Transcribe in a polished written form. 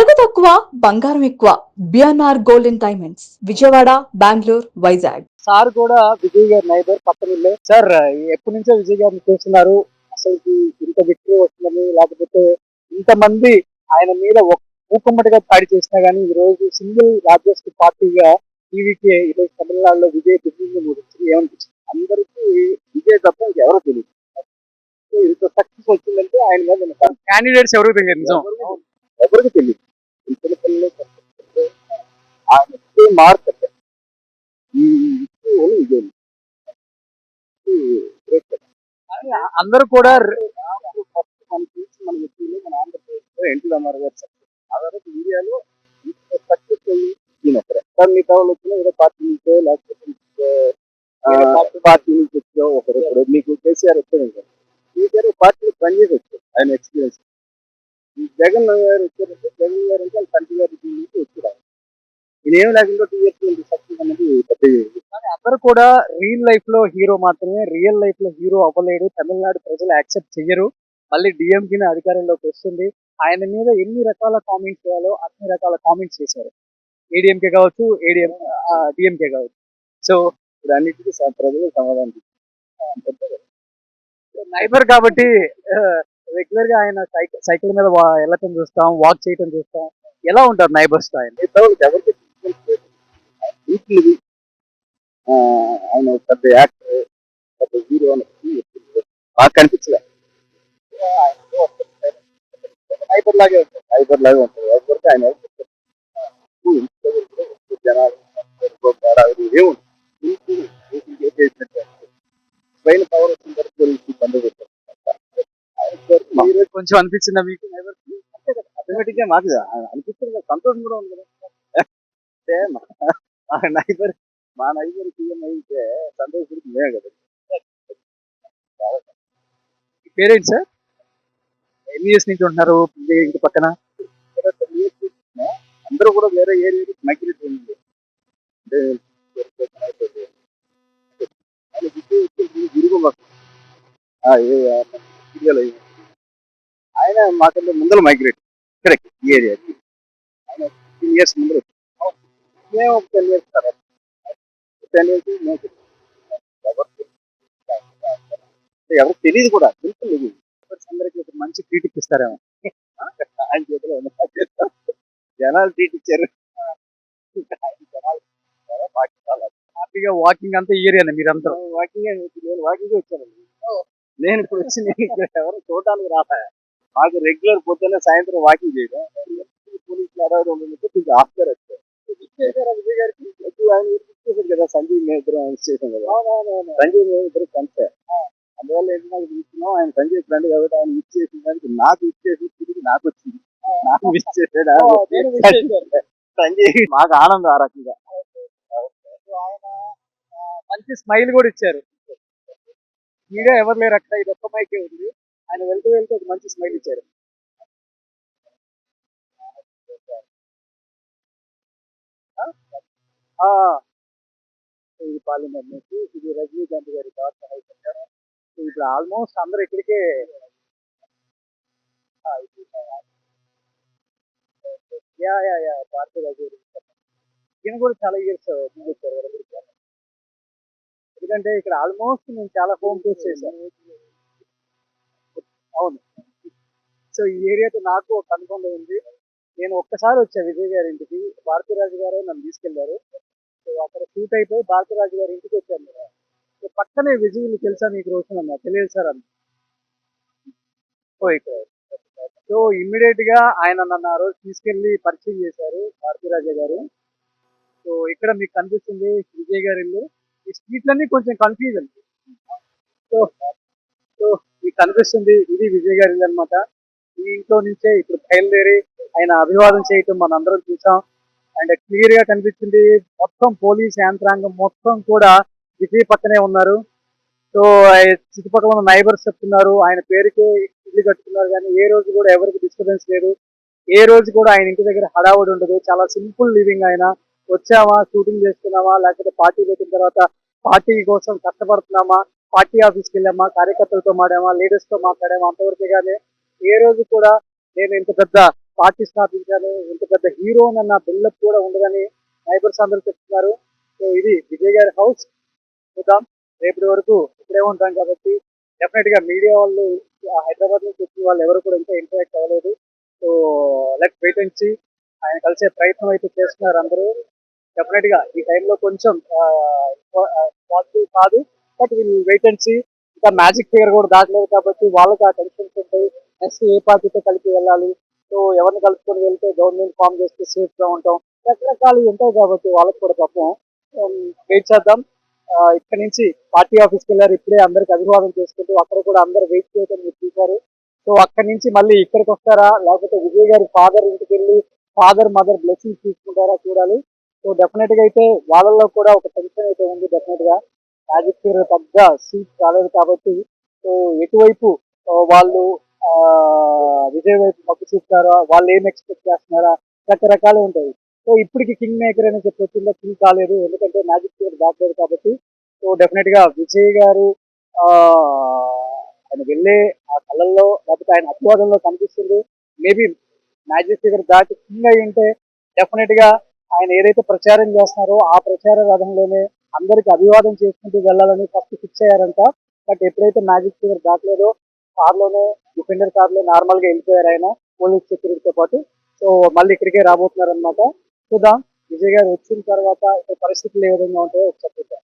నగదు తక్కువ బంగారం ఎక్కువ. BNR gold and diamonds, Vijayawada, Bengaluru, Vizag. Sir కూడా విజయ్ గారి నైబర్ పక్కనిల్లే. సార్ ఎప్పటి నుంచో విజయ్ గారిని చూస్తున్నారు, అసలు ఇంత విక్టరీ వస్తుందని, లేకపోతే ఇంతమంది ఆయన మీద మూకుమ్మటిగా దాడి చేసినా గానీ ఈ రోజు సింగిల్ లార్జెస్ట్ పార్టీగా టీవీకి ఈరోజు తమిళనాడులో విజయ్ వచ్చింది. ఏమనిపించింది? అందరికీ విజయ్ తప్ప ఇంకెవరో తెలియదు. ఇంత సక్సెస్ వచ్చిందంటే ఆయన మీద క్యాండిడేట్స్ ఎవరికి తెలియదు, నిజం ఎవరికి తెలియదు. చిన్న పిల్లలు ఆయన మార్క్ అందరూ కూడా మన వ్యక్తులు మన ఆంధ్రప్రదేశ్ ఎన్టీ రామారావు గారు ఆధారిత ఇండియాలో సక్సెస్ మిగతా వాళ్ళు వచ్చినా ఏదో పార్టీ నుంచో లేకపోతే పార్టీ నుంచి వచ్చో ఒకరు మీకు కేసీఆర్ వచ్చారు, కేసీఆర్ పార్టీ పనిచేసి వచ్చారు. ఆయన ఎక్స్పీరియన్స్ జగన్ గారు వచ్చారంటే జగన్ గారు అంటే తండ్రి గారి నుంచి వచ్చారు. నేనేం లేకుండా 2 years సక్సెస్ అనేది కానీ అందరూ కూడా రియల్ లైఫ్ లో హీరో మాత్రమే, రియల్ లైఫ్ లో హీరో అవ్వలేడు. తమిళనాడు ప్రజలు యాక్సెప్ట్ చెయ్యరు. మళ్ళీ డిఎంకేని అధికారంలోకి వస్తుంది. ఆయన మీద ఎన్ని రకాల కామెంట్స్ చేయాలో అన్ని రకాల కామెంట్స్ చేశారు. ఏడీఎంకే కావచ్చు, డిఎంకే కావచ్చు. సో ఇప్పుడు అన్నిటికీ ప్రజలు సమాధానం నైబర్ కాబట్టి రెగ్యులర్ గా ఆయన సైకిల్ మీద వెళ్ళటం చూస్తాం, వాక్ చేయటం చూస్తాం. ఎలా ఉంటారు నైబర్స్ తో ఆయన? ఎవరికి ఆయన పెద్ద యాక్టర్, పెద్ద హీరో అని బాగా కనిపించలేదు. నైబర్ లాగే ఉంటారు, నైబర్ లాగే ఉంటారు. ఎవరికి ఆయన జనాలు పైన పవర్ వచ్చిన వరకు బంధు కొంచెం అనిపించిందా మీకు? నైబర్ ఆటోమేటిక్ గా మాకు అనిపిస్తుంది, సంతోషం కూడా ఉంది కదా. అంటే మా నైబర్ సీఎం అయితే సంతోషం మేమే కదా. పేరెంట్స్ సార్ ఎన్ని ఇయర్స్ నుంచి ఉంటున్నారు ఇంటి పక్కన? అందరూ కూడా వేరే ఏరియా మైగ్రేట్ ఉంది. ఆయన మాకంటే ముందర మైగ్రేట్ ఇక్కడ ఈ ఏరియాకి. ఆయన 15 years ముందర మేము 10 years తర్వాత 10 years ఎవరికి తెలియదు కూడా, తెలుసు. అందరికి ఒక మంచి ట్రీట్ ఇప్పిస్తారేమో ఆయన చేతిలో జనాలు ట్రీట్ ఇచ్చారు. హ్యాపీగా వాకింగ్ అంతా ఏరియానే మీరంతా? వాకింగ్ నేను వాకింగ్ వచ్చానండి. నేను ఇప్పుడు వచ్చి ఎవరు చూడటానికి రాలే. మాకు రెగ్యులర్ పొద్దున్న సాయంత్రం వాకింగ్ చేయడం. పోలీసులు కొంచెం ఆఫ్టర్ వచ్చారు విజయ్ గారికి. ఆయన ఇచ్చేసారు కదా, సంజీవ్ మేము ఇద్దరం ఇచ్చేసాం కదా. సంజీవ్ మేము ఇద్దరు కలిసే, అందువల్ల ఏంటి నాకు తీసుకున్నాం. ఆయన సంజయ్ ఫ్రెండ్ కాబట్టి ఆయన ఇచ్చేసిన దానికి నాకు ఇచ్చేసి తిరిగి నాకు వచ్చింది. నాకు ఇచ్చేసాడు సంజయ్. మాకు ఆనందం ఆ రకంగా. ఆయన మంచి స్మైల్ కూడా ఇచ్చారు. మీడియా ఎవరు లేరు అక్కడ, ఇది ఒక్క మైకే ఉంది. ఆయన వెళ్తూ వెళ్తూ ఒక మంచి స్మైల్ ఇచ్చారు. ఇది పార్లమెంట్ నుంచి, ఇది రజనీకాంత్ గారి డాక్టర్ అయిపోయారు. ఇప్పుడు ఆల్మోస్ట్ అందరూ ఇక్కడికే భారతీయ ఈయన కూడా చాలా ఇయర్స్ వచ్చారు. ఎందుకంటే ఇక్కడ ఆల్మోస్ట్ నేను చాలా హోమ్ టూర్స్ చేశాను. అవును. సో ఈ ఏరియాతో నాకు ఒక అనుబంధం ఉంది. నేను ఒక్కసారి వచ్చాను విజయ్ గారి ఇంటికి. భారతీరాజు గారు నన్ను తీసుకెళ్లారు. సో అక్కడ షూట్ అయిపోయి భారతీరాజు గారి ఇంటికి వచ్చాను. సో పక్కనే విజయ్ తెలుసా మీకు రోజు అన్న? తెలియదు సార్ అన్న. సో ఇమ్మీడియట్ గా ఆయన నన్ను ఆ రోజు తీసుకెళ్లి పరిచయం చేశారు భారతీరాజు గారు. సో ఇక్కడ మీకు కనిపిస్తుంది విజయ్ గారి ఇల్లు. ఈ స్ట్రీట్లన్నీ కొంచెం కన్ఫ్యూజన్. సో సో మీకు కనిపిస్తుంది ఇది విజయ్ గారి ఇల్లు అనమాట. ఈ ఇంట్లో నుంచే ఇప్పుడు బయలుదేరి ఆయన అభివాదం చేయటం మన అందరం చూసాం. అండ్ క్లియర్ గా కనిపించింది మొత్తం పోలీస్ యంత్రాంగం మొత్తం కూడా విజయ్ పక్కనే ఉన్నారు. సో చుట్టుపక్కల ఉన్న నైబర్స్ చెప్తున్నారు ఆయన పేరుకే ఇల్లు కట్టుకున్నారు, కానీ ఏ రోజు కూడా ఎవరికి డిస్టర్బెన్స్ లేదు. ఏ రోజు కూడా ఆయన ఇంటి దగ్గర హడావుడి ఉండదు. చాలా సింపుల్ లివింగ్. ఆయన వచ్చామా, షూటింగ్ చేసుకున్నామా, లేకపోతే పార్టీ పెట్టిన తర్వాత పార్టీ కోసం కష్టపడుతున్నామా, పార్టీ ఆఫీస్కి వెళ్ళామా, కార్యకర్తలతో మాడామా, లీడర్స్ తో మాట్లాడామా, అంతవరకే. కానీ ఏ రోజు కూడా నేను ఇంత పెద్ద పార్టీ స్థాపించాను, ఇంత పెద్ద హీరో అన్న బిల్డప్ కూడా ఉండదని నైబర్స్ అందరూ చెప్తున్నారు. సో ఇది విజయ్ గారి హౌస్. చూద్దాం రేపటి వరకు ఇక్కడే ఉంటాం కాబట్టి డెఫినెట్ గా మీడియా వాళ్ళు హైదరాబాద్ నుంచి వచ్చిన వాళ్ళు ఎవరు కూడా ఇంకా ఇంటరాక్ట్ అవ్వలేదు. So let wait and see. ఆయన కలిసే ప్రయత్నం అయితే చేస్తున్నారు అందరూ. డెఫినెట్ గా ఈ టైంలో కొంచెం పాజిటివ్ కాదు, బట్ వీళ్ళు వెయిట్ అండ్ సీ. ఇంకా మ్యాజిక్ ఫిగర్ కూడా దాటలేదు కాబట్టి వాళ్ళకి ఆ టెన్షన్స్ ఉంటాయి. నెక్స్ట్ ఏ పార్టీతో కలిపి వెళ్ళాలి, సో ఎవరిని కలుపుకొని వెళ్తే గవర్నమెంట్ ఫామ్ చేస్తే సేఫ్ గా ఉంటాం, రకరకాలు ఉంటాయి కాబట్టి వాళ్ళకి కూడా పాపం వెయిట్ చేద్దాం. ఇక్కడ నుంచి పార్టీ ఆఫీస్కి వెళ్ళారు, ఇప్పుడే అందరికి అభివాదం చేసుకుంటూ అక్కడ కూడా అందరు వెయిట్ చేయడం మీరు చూశారు. సో అక్కడి నుంచి మళ్ళీ ఇక్కడికి వస్తారా, లేకపోతే విజయ్ గారి ఫాదర్ ఇంటికి వెళ్ళి ఫాదర్ మదర్ బ్లెస్సింగ్స్ తీసుకుంటారా చూడాలి. సో డెఫినెట్ గా అయితే వాళ్ళల్లో కూడా ఒక టెన్షన్ అయితే ఉంది. డెఫినెట్ గా మ్యాజిక్ ఫిగర్ తగ్గ సీట్ రాలేదు కాబట్టి సో ఎటువైపు వాళ్ళు ఆ, విజయ్ వైపు మొగ్గు చూపుతారా, వాళ్ళు ఏం ఎక్స్పెక్ట్ చేస్తున్నారా, రకరకాలు ఉంటాయి. సో ఇప్పటికి కింగ్ మేకర్ అని చెప్పొచ్చిందో కింగ్ కాలేదు, ఎందుకంటే మ్యాజిక్ ఫిగర్ దాటలేదు కాబట్టి. సో డెఫినెట్ గా విజయ్ గారు ఆ ఆయన వెళ్ళే ఆ కళల్లో లేకపోతే ఆయన అభివాదంలో కనిపిస్తుంది. మేబీ మ్యాజిక్ ఫిగర్ దాటి కింగ్ అయి ఉంటే డెఫినెట్ గా ఆయన ఏదైతే ప్రచారం చేస్తున్నారో ఆ ప్రచార రథంలోనే అందరికి అభివాదం చేసుకుంటూ వెళ్ళాలని ఫస్ట్ ఫిక్స్ అయ్యారంట. బట్ ఎప్పుడైతే మ్యాజిక్ ఫిగర్ దాటలేదో కార్లోనే డిఫెండర్ కార్లో నార్మల్ గా వెళ్ళిపోయారు ఆయన పోలీస్ సెక్యూరిటీతో పాటు. సో మళ్ళీ ఇక్కడికే రాబోతున్నారు అనమాట. చూద్దాం విజయ్ గారు వచ్చిన తర్వాత పరిస్థితులు ఏ విధంగా ఉంటాయో ఒకసారి చూద్దాం.